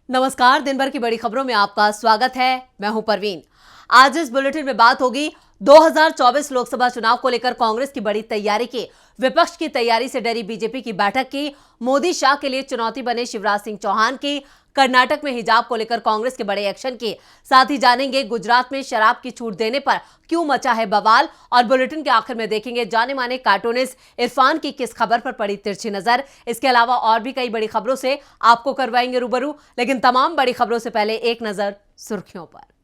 नमस्कार, दिन भर की बड़ी खबरों में आपका स्वागत है। मैं हूं परवीन। आज इस बुलेटिन में बात होगी 2024 लोकसभा चुनाव को लेकर कांग्रेस की बड़ी तैयारी की, विपक्ष की तैयारी से डरी बीजेपी की बैठक की, मोदी शाह के लिए चुनौती बने शिवराज सिंह चौहान की, कर्नाटक में हिजाब को लेकर कांग्रेस के बड़े एक्शन की, साथ ही जानेंगे गुजरात में शराब की छूट देने पर क्यों मचा है बवाल, और बुलेटिन के आखिर में देखेंगे जाने माने कार्टूनिस्ट इरफान की किस खबर पर पड़ी तिरछी नजर। इसके अलावा और भी कई बड़ी खबरों से आपको करवाएंगे रूबरू, लेकिन तमाम बड़ी खबरों से पहले एक नजर सुर्खियों पर।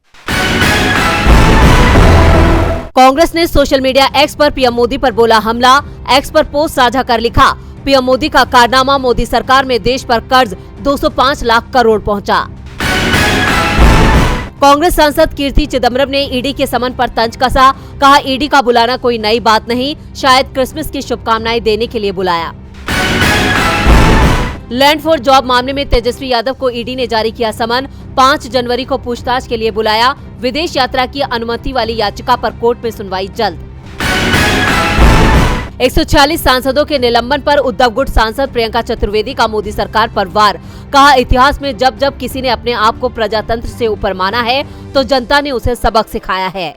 कांग्रेस ने सोशल मीडिया एक्स पर पीएम मोदी पर बोला हमला। एक्स पर पोस्ट साझा कर लिखा, पीएम मोदी का कारनामा, मोदी सरकार में देश पर कर्ज 205 लाख करोड़ पहुंचा। कांग्रेस सांसद कीर्ति चिदम्बरम ने ईडी के समन पर तंज कसा, कहा ईडी का बुलाना कोई नई बात नहीं, शायद क्रिसमस की शुभकामनाएं देने के लिए बुलाया। लैंड फॉर जॉब मामले में तेजस्वी यादव को ईडी ने जारी किया समन, 5 जनवरी को पूछताछ के लिए बुलाया। विदेश यात्रा की अनुमति वाली याचिका पर कोर्ट में सुनवाई जल्द। 146 सांसदों के निलंबन पर उद्धव गुट सांसद प्रियंका चतुर्वेदी का मोदी सरकार पर वार, कहा इतिहास में जब जब किसी ने अपने आप को प्रजातंत्र से ऊपर माना है तो जनता ने उसे सबक सिखाया है।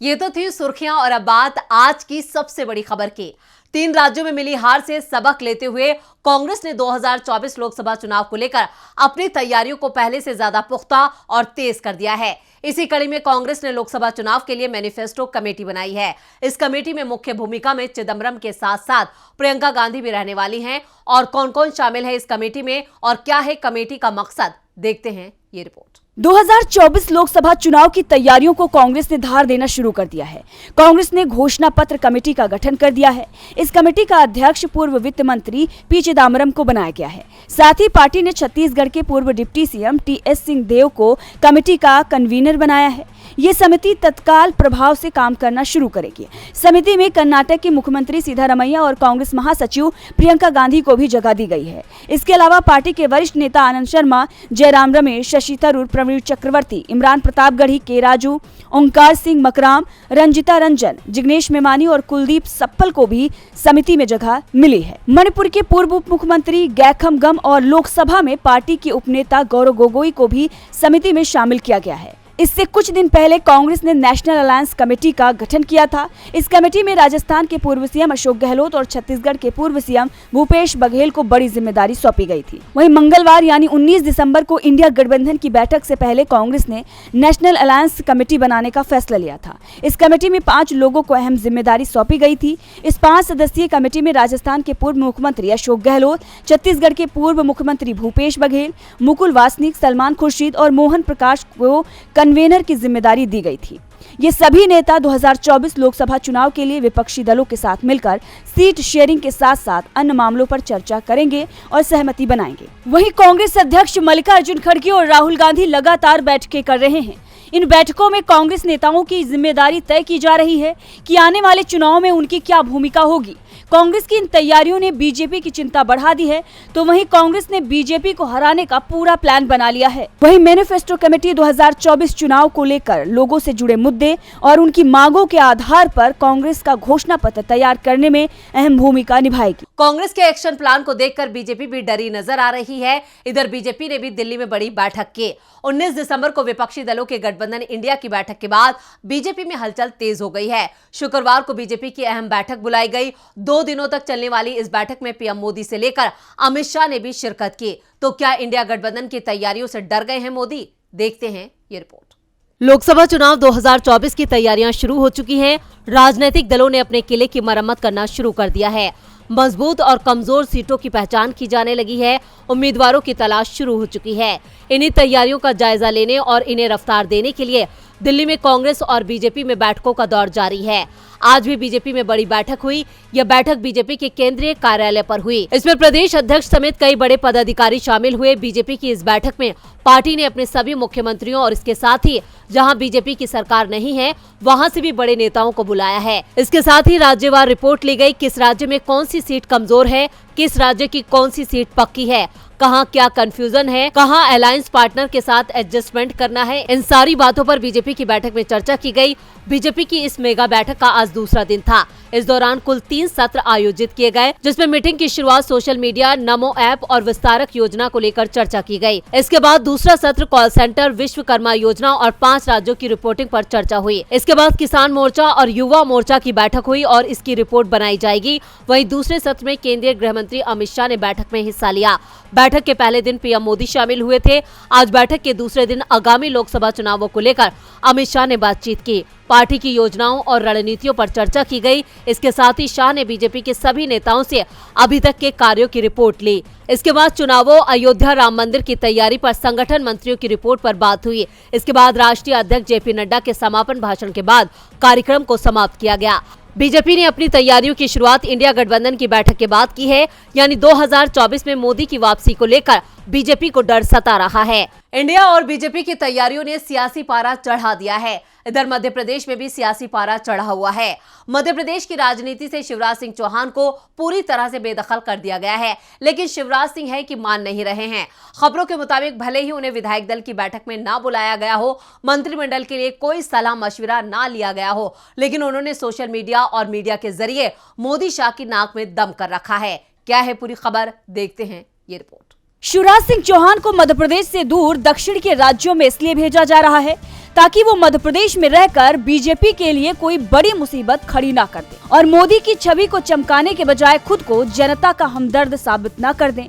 ये तो थी सुर्खियां, और अब बात आज की सबसे बड़ी खबर की। 3 राज्यों में मिली हार से सबक लेते हुए कांग्रेस ने 2024 लोकसभा चुनाव को लेकर अपनी तैयारियों को पहले से ज्यादा पुख्ता और तेज कर दिया है। इसी कड़ी में कांग्रेस ने लोकसभा चुनाव के लिए मैनिफेस्टो कमेटी बनाई है। इस कमेटी में मुख्य भूमिका में चिदम्बरम के साथ साथ प्रियंका गांधी भी रहने वाली हैं। और कौन कौन शामिल है इस कमेटी में और क्या है कमेटी का मकसद, देखते हैं ये रिपोर्ट। 2024 लोकसभा चुनाव की तैयारियों को कांग्रेस ने धार देना शुरू कर दिया है। कांग्रेस ने घोषणा पत्र कमेटी का गठन कर दिया है। इस कमेटी का अध्यक्ष पूर्व वित्त मंत्री पी चिदम्बरम को बनाया गया है। साथ ही पार्टी ने छत्तीसगढ़ के पूर्व डिप्टी सीएम टीएस सिंहदेव को कमेटी का कन्वीनर बनाया है। ये समिति तत्काल प्रभाव से काम करना शुरू करेगी। समिति में कर्नाटक के मुख्यमंत्री सिद्धारमैया और कांग्रेस महासचिव प्रियंका गांधी को भी जगह दी गई है। इसके अलावा पार्टी के वरिष्ठ नेता आनंद शर्मा, जयराम रमेश, शशि थरूर, प्रवीण चक्रवर्ती, इमरान प्रतापगढ़ी, के राजू, ओंकार सिंह मकराम, रंजिता रंजन, जिग्नेश मेवानी और कुलदीप सप्पल को भी समिति में जगह मिली है। मणिपुर के पूर्व उप मुख्यमंत्री गैखम गम और लोकसभा में पार्टी के उपनेता गौरव गोगोई को भी समिति में शामिल किया गया है। इससे कुछ दिन पहले कांग्रेस ने नेशनल अलायंस कमेटी का गठन किया था। इस कमेटी में राजस्थान के पूर्व सीएम अशोक गहलोत और छत्तीसगढ़ के पूर्व सीएम भूपेश बघेल को बड़ी जिम्मेदारी सौंपी गई थी। वहीं मंगलवार यानी 19 दिसंबर को इंडिया गठबंधन की बैठक से पहले कांग्रेस ने नेशनल अलायंस कमेटी बनाने का फैसला लिया था। इस कमेटी में 5 लोगों को अहम जिम्मेदारी सौंपी गई थी। इस 5 सदस्यीय कमेटी में राजस्थान के पूर्व मुख्यमंत्री अशोक गहलोत, छत्तीसगढ़ के पूर्व मुख्यमंत्री भूपेश बघेल, मुकुल वासनिक, सलमान खुर्शीद और मोहन प्रकाश को कन्वेनर की जिम्मेदारी दी गई थी। ये सभी नेता 2024 लोकसभा चुनाव के लिए विपक्षी दलों के साथ मिलकर सीट शेयरिंग के साथ साथ अन्य मामलों पर चर्चा करेंगे और सहमति बनाएंगे। वहीं कांग्रेस अध्यक्ष मल्लिकार्जुन खड़गे और राहुल गांधी लगातार बैठकें कर रहे हैं। इन बैठकों में कांग्रेस नेताओं की जिम्मेदारी तय की जा रही है कि आने वाले चुनाव में उनकी क्या भूमिका होगी। कांग्रेस की इन तैयारियों ने बीजेपी की चिंता बढ़ा दी है, तो वहीं कांग्रेस ने बीजेपी को हराने का पूरा प्लान बना लिया है। वहीं मैनिफेस्टो कमेटी 2024 चुनाव को लेकर लोगों से जुड़े मुद्दे और उनकी मांगों के आधार पर कांग्रेस का घोषणा पत्र तैयार करने में अहम भूमिका निभाएगी। कांग्रेस के एक्शन प्लान को देखकर बीजेपी भी डरी नजर आ रही है। इधर बीजेपी ने भी दिल्ली में बड़ी बैठक की। 19 दिसंबर को विपक्षी दलों के गठबंधन इंडिया की बैठक के बाद बीजेपी में हलचल तेज हो गई है। शुक्रवार को बीजेपी की अहम बैठक बुलाई गई। 2 दिनों तक चलने वाली इस बैठक में पीएम मोदी से लेकर अमित शाह ने भी शिरकत की। तो क्या इंडिया गठबंधन की तैयारियों से डर गए हैं मोदी? देखते हैं ये रिपोर्ट। लोकसभा चुनाव 2024 की तैयारियां शुरू हो चुकी हैं। राजनीतिक दलों ने अपने किले की मरम्मत करना शुरू कर दिया है। मजबूत और कमजोर सीटों की पहचान की जाने लगी है। उम्मीदवारों की तलाश शुरू हो चुकी है। इन्हीं तैयारियों का जायजा लेने और इन्हें रफ्तार देने के लिए दिल्ली में कांग्रेस और बीजेपी में बैठकों का दौर जारी है। आज भी बीजेपी में बड़ी बैठक हुई। यह बैठक बीजेपी के केंद्रीय कार्यालय पर हुई। इसमें प्रदेश अध्यक्ष समेत कई बड़े पदाधिकारी शामिल हुए। बीजेपी की इस बैठक में पार्टी ने अपने सभी मुख्यमंत्रियों और इसके साथ ही जहां बीजेपी की सरकार नहीं है वहां से भी बड़े नेताओं को बुलाया है। इसके साथ ही राज्यवार रिपोर्ट ली गई, किस राज्य में कौन सी सीट कमजोर है, किस राज्य की कौन सी सीट पक्की है, कहां क्या कंफ्यूजन है, कहां अलायंस पार्टनर के साथ एडजस्टमेंट करना है। इन सारी बातों पर बीजेपी की बैठक में चर्चा की गई। बीजेपी की इस मेगा बैठक का आज दूसरा दिन था। इस दौरान कुल 3 सत्र आयोजित किए गए, जिसमें मीटिंग की शुरुआत सोशल मीडिया, नमो ऐप और विस्तारक योजना को लेकर चर्चा की गई। इसके बाद दूसरा सत्र कॉल सेंटर, विश्वकर्मा योजना और 5 राज्यों की रिपोर्टिंग पर चर्चा हुई। इसके बाद किसान मोर्चा और युवा मोर्चा की बैठक हुई और इसकी रिपोर्ट बनाई जाएगी। वहीं दूसरे सत्र में केंद्रीय गृह मंत्री अमित शाह ने बैठक में हिस्सा लिया। बैठक के पहले दिन पीएम मोदी शामिल हुए थे। आज बैठक के दूसरे दिन आगामी लोकसभा चुनावों को लेकर अमित शाह ने बातचीत की। पार्टी की योजनाओं और रणनीतियों पर चर्चा की गई। इसके साथ ही शाह ने बीजेपी के सभी नेताओं से अभी तक के कार्यों की रिपोर्ट ली। इसके बाद चुनावों, अयोध्या राम मंदिर की तैयारी पर संगठन मंत्रियों की रिपोर्ट पर बात हुई। इसके बाद राष्ट्रीय अध्यक्ष जेपी नड्डा के समापन भाषण के बाद कार्यक्रम को समाप्त किया गया। बीजेपी ने अपनी तैयारियों की शुरुआत इंडिया गठबंधन की बैठक के बाद की है, यानी 2024 में मोदी की वापसी को लेकर बीजेपी को डर सता रहा है। इंडिया और बीजेपी की तैयारियों ने सियासी पारा चढ़ा दिया है। इधर मध्य प्रदेश में भी सियासी पारा चढ़ा हुआ है। मध्य प्रदेश की राजनीति से शिवराज सिंह चौहान को पूरी तरह से बेदखल कर दिया गया है, लेकिन शिवराज सिंह है कि मान नहीं रहे हैं। खबरों के मुताबिक भले ही उन्हें विधायक दल की बैठक में ना बुलाया गया हो, मंत्रिमंडल के लिए कोई सलाह मशविरा ना लिया गया हो, लेकिन उन्होंने सोशल मीडिया और मीडिया के जरिए मोदी शाह की नाक में दम कर रखा है। क्या है पूरी खबर, देखते हैं ये रिपोर्ट। शिवराज सिंह चौहान को मध्य प्रदेश से दूर दक्षिण के राज्यों में इसलिए भेजा जा रहा है ताकि वो मध्य प्रदेश में रहकर बीजेपी के लिए कोई बड़ी मुसीबत खड़ी ना कर दे और मोदी की छवि को चमकाने के बजाय खुद को जनता का हमदर्द साबित ना कर दें।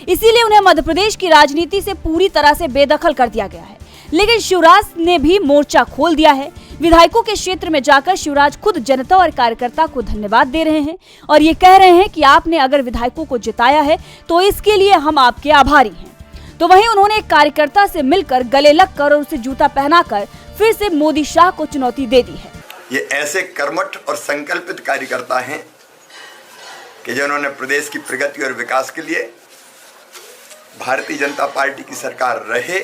इसीलिए उन्हें मध्य प्रदेश की राजनीति से पूरी तरह से बेदखल कर दिया गया है। लेकिन शिवराज ने भी मोर्चा खोल दिया है। विधायकों के क्षेत्र में जाकर शिवराज खुद जनता और कार्यकर्ता को धन्यवाद दे रहे हैं और ये कह रहे हैं कि आपने अगर विधायकों को जिताया है तो इसके लिए हम आपके आभारी हैं। तो वहीं उन्होंने एक कार्यकर्ता से मिलकर गले लगकर और उसे जूता पहनाकर फिर से मोदी शाह को चुनौती दे दी है। ये ऐसे कर्मठ और संकल्पित कार्यकर्ता हैं कि जिन्होंने प्रदेश की प्रगति और विकास के लिए भारतीय जनता पार्टी की सरकार रहे,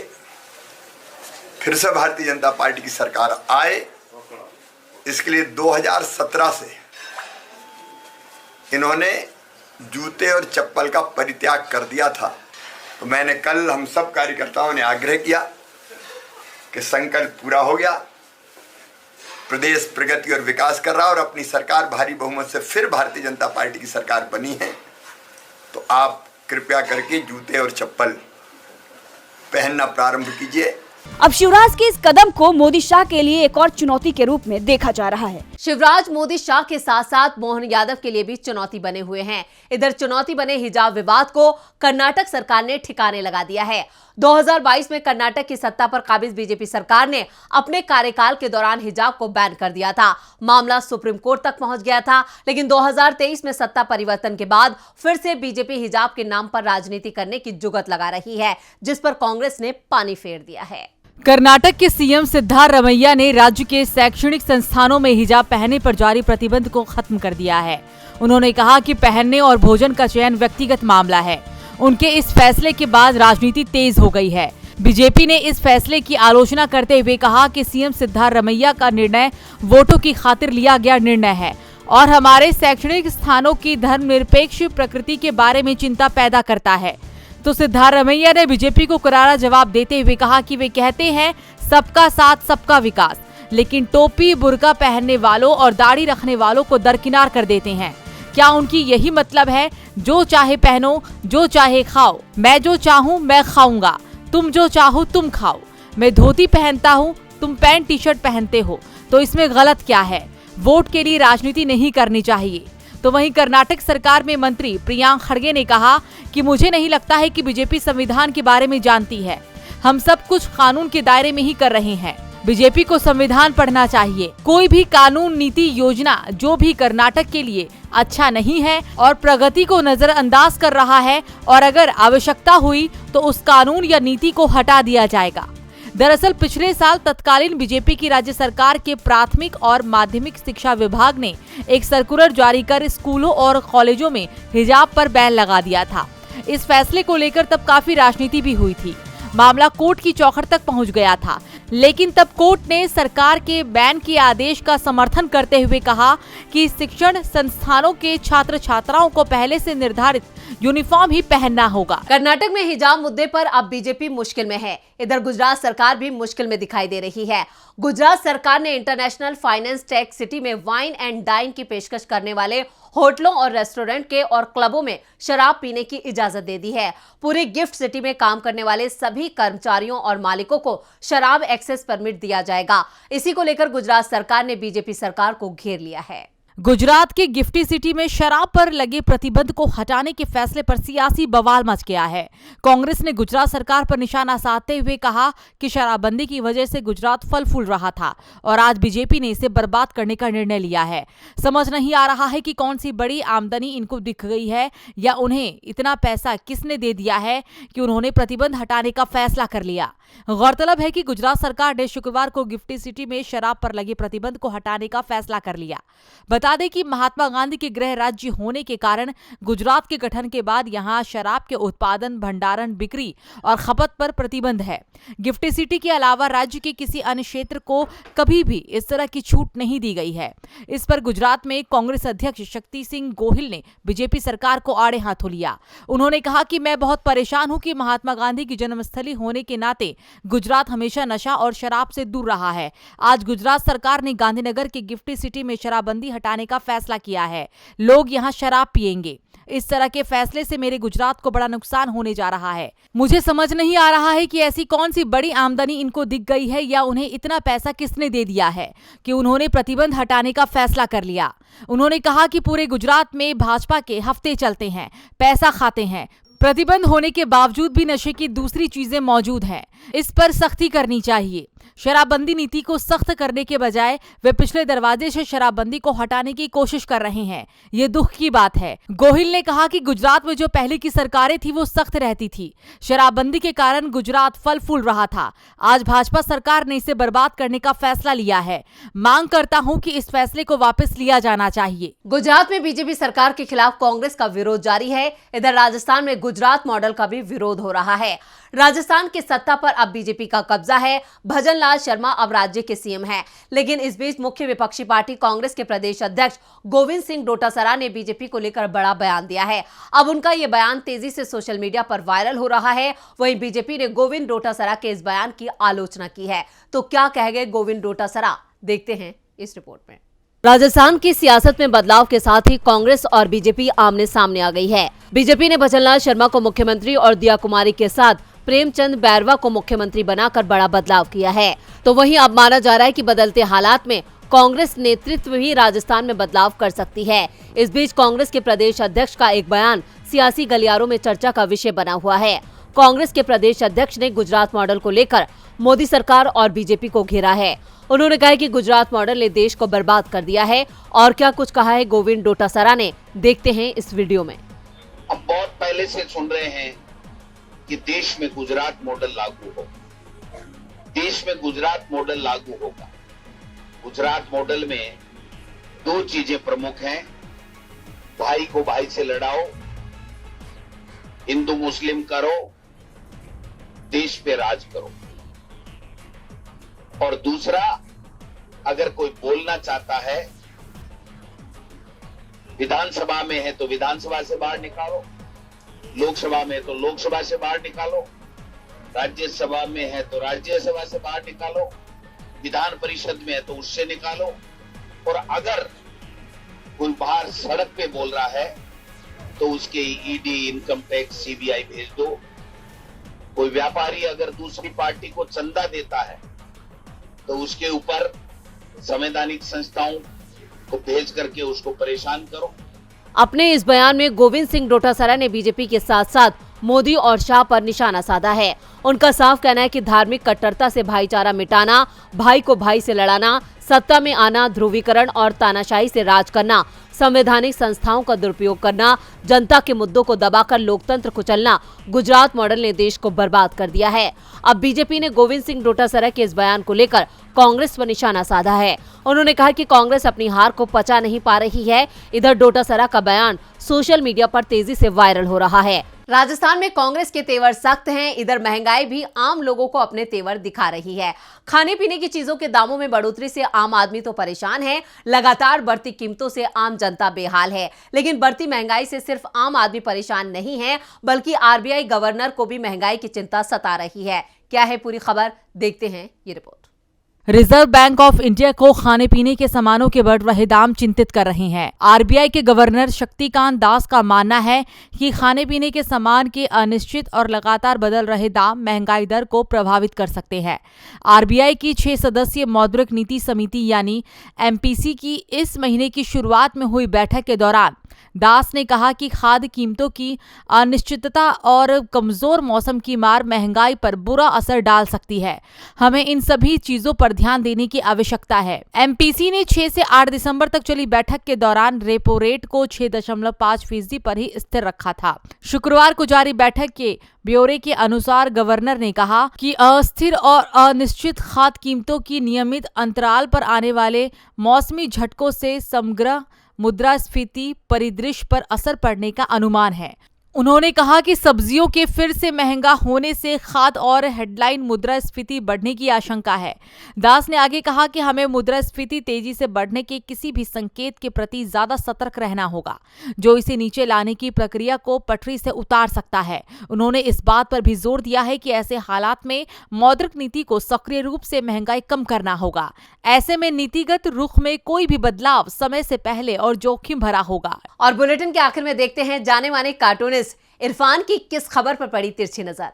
फिर से भारतीय जनता पार्टी की सरकार आए, इसके लिए 2017 से इन्होंने जूते और चप्पल का परित्याग कर दिया था। तो मैंने कल हम सब कार्यकर्ताओं ने आग्रह किया कि संकल्प पूरा हो गया, प्रदेश प्रगति और विकास कर रहा और अपनी सरकार भारी बहुमत से फिर भारतीय जनता पार्टी की सरकार बनी है। तो आप कृपया करके जूते और चप्पल पहनना प्रारंभ कीजिए। अब शिवराज के इस कदम को मोदी शाह के लिए एक और चुनौती के रूप में देखा जा रहा है। शिवराज मोदी शाह के साथ साथ मोहन यादव के लिए भी चुनौती बने हुए हैं। इधर चुनौती बने हिजाब विवाद को कर्नाटक सरकार ने ठिकाने लगा दिया है। 2022 में कर्नाटक की सत्ता पर काबिज बीजेपी सरकार ने अपने कार्यकाल के दौरान हिजाब को बैन कर दिया था। मामला सुप्रीम कोर्ट तक पहुंच गया था, लेकिन 2023 में सत्ता परिवर्तन के बाद फिर से बीजेपी हिजाब के नाम पर राजनीति करने की जुगत लगा रही है, जिस पर कांग्रेस ने पानी फेर दिया है। कर्नाटक के सीएम सिद्धारमैया ने राज्य के शैक्षणिक संस्थानों में हिजाब पहनने पर जारी प्रतिबंध को खत्म कर दिया है। उन्होंने कहा कि पहनने और भोजन का चयन व्यक्तिगत मामला है। उनके इस फैसले के बाद राजनीति तेज हो गई है। बीजेपी ने इस फैसले की आलोचना करते हुए कहा कि सीएम सिद्धारमैया का निर्णय वोटों की खातिर लिया गया निर्णय है और हमारे शैक्षणिक स्थानों की धर्मनिरपेक्ष प्रकृति के बारे में चिंता पैदा करता है। तो सिद्धारमैया ने बीजेपी को करारा जवाब देते हुए कहा कि वे कहते हैं सबका साथ सबका विकास, लेकिन टोपी बुर्का पहनने वालों और दाढ़ी रखने वालों को दरकिनार कर देते हैं। क्या उनकी यही मतलब है जो चाहे पहनो, जो चाहे खाओ, मैं जो चाहूँ मैं खाऊंगा, तुम जो चाहो तुम खाओ, मैं धोती पहनता हूँ, तुम पैंट टी शर्ट पहनते हो, तो इसमें गलत क्या है? वोट के लिए राजनीति नहीं करनी चाहिए। तो वहीं कर्नाटक सरकार में मंत्री प्रियांक खड़गे ने कहा कि मुझे नहीं लगता है कि बीजेपी संविधान के बारे में जानती है। हम सब कुछ कानून के दायरे में ही कर रहे हैं। बीजेपी को संविधान पढ़ना चाहिए। कोई भी कानून, नीति, योजना जो भी कर्नाटक के लिए अच्छा नहीं है और प्रगति को नजरअंदाज कर रहा है और अगर आवश्यकता हुई तो उस कानून या नीति को हटा दिया जाएगा। दरअसल पिछले साल तत्कालीन बीजेपी की राज्य सरकार के प्राथमिक और माध्यमिक शिक्षा विभाग ने एक सर्कुलर जारी कर स्कूलों और कॉलेजों में हिजाब पर बैन लगा दिया था। इस फैसले को लेकर तब काफी राजनीति भी हुई थी। मामला कोर्ट की चौखट तक पहुंच गया था, लेकिन तब कोर्ट ने सरकार के बैन के आदेश का समर्थन करते हुए कहा कि शिक्षण संस्थानों के छात्र छात्राओं को पहले से निर्धारित यूनिफॉर्म ही पहनना होगा। कर्नाटक में हिजाब मुद्दे पर अब बीजेपी मुश्किल में है। इधर गुजरात सरकार भी मुश्किल में दिखाई दे रही है। गुजरात सरकार ने इंटरनेशनल फाइनेंस टेक सिटी में वाइन एंड डाइन की पेशकश करने वाले होटलों और रेस्टोरेंट के और क्लबों में शराब पीने की इजाजत दे दी है। पूरी गिफ्ट सिटी में काम करने वाले सभी कर्मचारियों और मालिकों को शराब एक्सेस परमिट दिया जाएगा। इसी को लेकर गुजरात सरकार ने बीजेपी सरकार को घेर लिया है। गुजरात के गिफ्टी सिटी में शराब पर लगे प्रतिबंध को हटाने के फैसले पर सियासी बवाल मच गया है। कांग्रेस ने गुजरात सरकार पर निशाना साधते हुए कहा कि शराबबंदी की वजह से गुजरात फल फूल रहा था और आज बीजेपी ने इसे बर्बाद करने का निर्णय लिया है। समझ नहीं आ रहा है कि कौन सी बड़ी आमदनी इनको दिख गई है या उन्हें इतना पैसा किसने दे दिया है कि उन्होंने प्रतिबंध हटाने का फैसला कर लिया। गौरतलब है कि गुजरात सरकार ने शुक्रवार को गिफ्टी सिटी में शराब पर लगे प्रतिबंध को हटाने का फैसला कर लिया। बता दें कि महात्मा गांधी के गृह राज्य होने के कारण गुजरात के गठन के बाद यहां शराब के उत्पादन, भंडारण, बिक्री और खपत पर प्रतिबंध है। गिफ्टी सिटी के अलावा राज्य के किसी अन्य क्षेत्र को कभी भी इस तरह की छूट नहीं दी गई है। इस पर गुजरात में कांग्रेस अध्यक्ष शक्ति सिंह गोहिल ने बीजेपी सरकार को आड़े हाथों लिया। उन्होंने कहा कि मैं बहुत परेशान हूं कि महात्मा गांधी की जन्मस्थली होने के नाते गुजरात हमेशा नशा और शराब से दूर रहा है। आज गुजरात सरकार ने गांधीनगर के गिफ्टी सिटी में शराबबंदी हटाने का फैसला किया है। लोग यहां शराब पिएंगे। इस तरह के फैसले से मेरे गुजरात को बड़ा नुकसान होने जा रहा है। मुझे समझ नहीं आ रहा है कि ऐसी कौन सी बड़ी आमदनी इनको दिख गई है या उन्हें इतना पैसा किसने दे दिया है कि उन्होंने प्रतिबंध हटाने का फैसला कर लिया। उन्होंने कहा कि पूरे गुजरात में भाजपा के हफ्ते चलते हैं, पैसा खाते हैं। प्रतिबंध होने के बावजूद भी नशे की दूसरी चीजें मौजूद हैं। इस पर सख्ती करनी चाहिए। शराबबंदी नीति को सख्त करने के बजाय वे पिछले दरवाजे से शराबबंदी को हटाने की कोशिश कर रहे हैं। ये दुख की बात है। गोहिल ने कहा कि गुजरात में जो पहले की सरकारें थी वो सख्त रहती थी। शराबबंदी के कारण गुजरात फल फूल रहा था। आज भाजपा सरकार ने इसे बर्बाद करने का फैसला लिया है। मांग करता हूं कि इस फैसले को वापस लिया जाना चाहिए। गुजरात में बीजेपी सरकार के खिलाफ कांग्रेस का विरोध जारी है। इधर राजस्थान में गुजरात मॉडल का भी विरोध हो रहा है। राजस्थान की सत्ता पर अब बीजेपी का कब्जा है। भजन लाल शर्मा अब राज्य के सीएम हैं। लेकिन इस बीच मुख्य विपक्षी पार्टी कांग्रेस के प्रदेश अध्यक्ष गोविंद सिंह डोटासरा ने बीजेपी को लेकर बड़ा बयान दिया है। अब उनका यह बयान तेजी से सोशल मीडिया पर वायरल हो रहा है। वहीं बीजेपी ने गोविंद डोटासरा के इस बयान की आलोचना की है। तो क्या कह गए गोविंद डोटासरा, देखते हैं इस रिपोर्ट में। राजस्थान की सियासत में बदलाव के साथ ही कांग्रेस और बीजेपी आमने सामने आ गई है। बीजेपी ने भजन लाल शर्मा को मुख्यमंत्री और दिया कुमारी के साथ प्रेमचंद बैरवा को मुख्यमंत्री बनाकर बड़ा बदलाव किया है। तो वहीं अब माना जा रहा है कि बदलते हालात में कांग्रेस नेतृत्व भी राजस्थान में बदलाव कर सकती है। इस बीच कांग्रेस के प्रदेश अध्यक्ष का एक बयान सियासी गलियारों में चर्चा का विषय बना हुआ है। कांग्रेस के प्रदेश अध्यक्ष ने गुजरात मॉडल को लेकर मोदी सरकार और बीजेपी को घेरा है। उन्होंने कहा कि गुजरात मॉडल ने देश को बर्बाद कर दिया है। और क्या कुछ कहा है गोविंद डोटासरा ने, देखते हैं इस वीडियो में। हम बहुत पहले से सुन रहे हैं कि देश में गुजरात मॉडल लागू हो, देश में गुजरात मॉडल लागू होगा। गुजरात मॉडल में दो चीजें प्रमुख हैं, भाई को भाई से लड़ाओ, हिंदू मुस्लिम करो, देश पे राज करो। और दूसरा, अगर कोई बोलना चाहता है, विधानसभा में है तो विधानसभा से बाहर निकालो, लोकसभा में है तो लोकसभा से बाहर निकालो, राज्यसभा में है तो राज्यसभा से बाहर निकालो, विधान परिषद में है तो उससे निकालो। और अगर कोई बाहर सड़क पे बोल रहा है तो उसके ईडी, इनकम टैक्स, सीबीआई भेज दो। कोई व्यापारी अगर दूसरी पार्टी को चंदा देता है तो उसके ऊपर संवैधानिक संस्थाओं को भेज करके उसको परेशान करो। अपने इस बयान में गोविंद सिंह डोटासरा ने बीजेपी के साथ साथ मोदी और शाह पर निशाना साधा है। उनका साफ कहना है कि धार्मिक कट्टरता से भाईचारा मिटाना, भाई को भाई से लड़ाना, सत्ता में आना, ध्रुवीकरण और तानाशाही से राज करना, संवैधानिक संस्थाओं का दुरुपयोग करना, जनता के मुद्दों को दबाकर लोकतंत्र कुचलना, गुजरात मॉडल ने देश को बर्बाद कर दिया है। अब बीजेपी ने गोविंद सिंह डोटासरा के इस बयान को लेकर कांग्रेस पर निशाना साधा है। उन्होंने कहा कि कांग्रेस अपनी हार को पचा नहीं पा रही है। इधर डोटासरा का बयान सोशल मीडिया पर तेजी से वायरल हो रहा है। राजस्थान में कांग्रेस के तेवर सख्त हैं। इधर महंगाई भी आम लोगों को अपने तेवर दिखा रही है। खाने पीने की चीजों के दामों में बढ़ोतरी से आम आदमी तो परेशान है। लगातार बढ़ती कीमतों से आम जनता बेहाल है। लेकिन बढ़ती महंगाई से सिर्फ आम आदमी परेशान नहीं है, बल्कि आरबीआई गवर्नर को भी महंगाई की चिंता सता रही है। क्या है पूरी खबर, देखते हैं ये report. Reserve bank of India को खाने पीने के सामानों के बढ़ रहे दाम चिंतित कर रहे हैं। आरबीआई के गवर्नर शक्तिकांत दास का मानना है कि खाने पीने के सामान के अनिश्चित और लगातार बदल रहे दाम महंगाई दर को प्रभावित कर सकते हैं। आरबीआई की 6 सदस्यीय मौद्रिक नीति समिति यानी एमपीसी की इस महीने की शुरुआत में हुई बैठक के दौरान दास ने कहा कि खाद्य कीमतों की अनिश्चितता और कमजोर मौसम की मार महंगाई पर बुरा असर डाल सकती है। हमें इन सभी चीजों पर ध्यान देने की आवश्यकता है। एमपीसी ने 6 से 8 दिसंबर तक चली बैठक के दौरान रेपो रेट को 6.5% पर ही स्थिर रखा था। शुक्रवार को जारी बैठक के ब्यौरे के अनुसार गवर्नर ने कहा कि अस्थिर और अनिश्चित खाद्य कीमतों की नियमित अंतराल पर आने वाले मौसमी झटकों से समग्र मुद्रास्फीति परिदृश्य पर असर पड़ने का अनुमान है। उन्होंने कहा कि सब्जियों के फिर से महंगा होने से खाद्य और हेडलाइन मुद्रास्फीति बढ़ने की आशंका है। दास ने आगे कहा कि हमें मुद्रास्फीति तेजी से बढ़ने के किसी भी संकेत के प्रति ज्यादा सतर्क रहना होगा, जो इसे नीचे लाने की प्रक्रिया को पटरी से उतार सकता है। उन्होंने इस बात पर भी जोर दिया है कि ऐसे हालात में मौद्रिक नीति को सक्रिय रूप से महंगाई कम करना होगा। ऐसे में नीतिगत रुख में कोई भी बदलाव समय से पहले और जोखिम भरा होगा। और बुलेटिन के आखिर में देखते हैं जाने माने कार्टूनिस्ट इरफान की किस खबर पर पड़ी तिरछी नजर।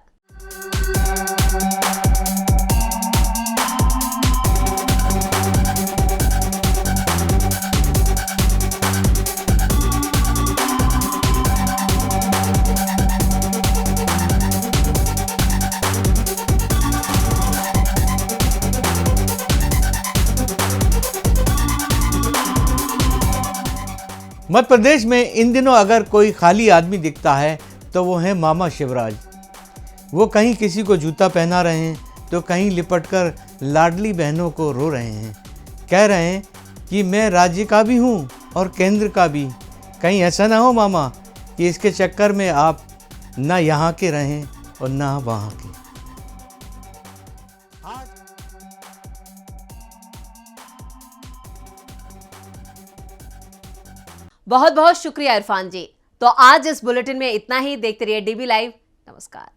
मध्य प्रदेश में इन दिनों अगर कोई खाली आदमी दिखता है तो वो है मामा शिवराज। वो कहीं किसी को जूता पहना रहे हैं तो कहीं लिपटकर लाडली बहनों को रो रहे हैं। कह रहे हैं कि मैं राज्य का भी हूँ और केंद्र का भी। कहीं ऐसा ना हो मामा कि इसके चक्कर में आप ना यहाँ के रहें और ना वहाँ के। बहुत बहुत शुक्रिया इरफान जी। तो आज इस बुलेटिन में इतना ही। देखते रहिए डीबी लाइव। नमस्कार।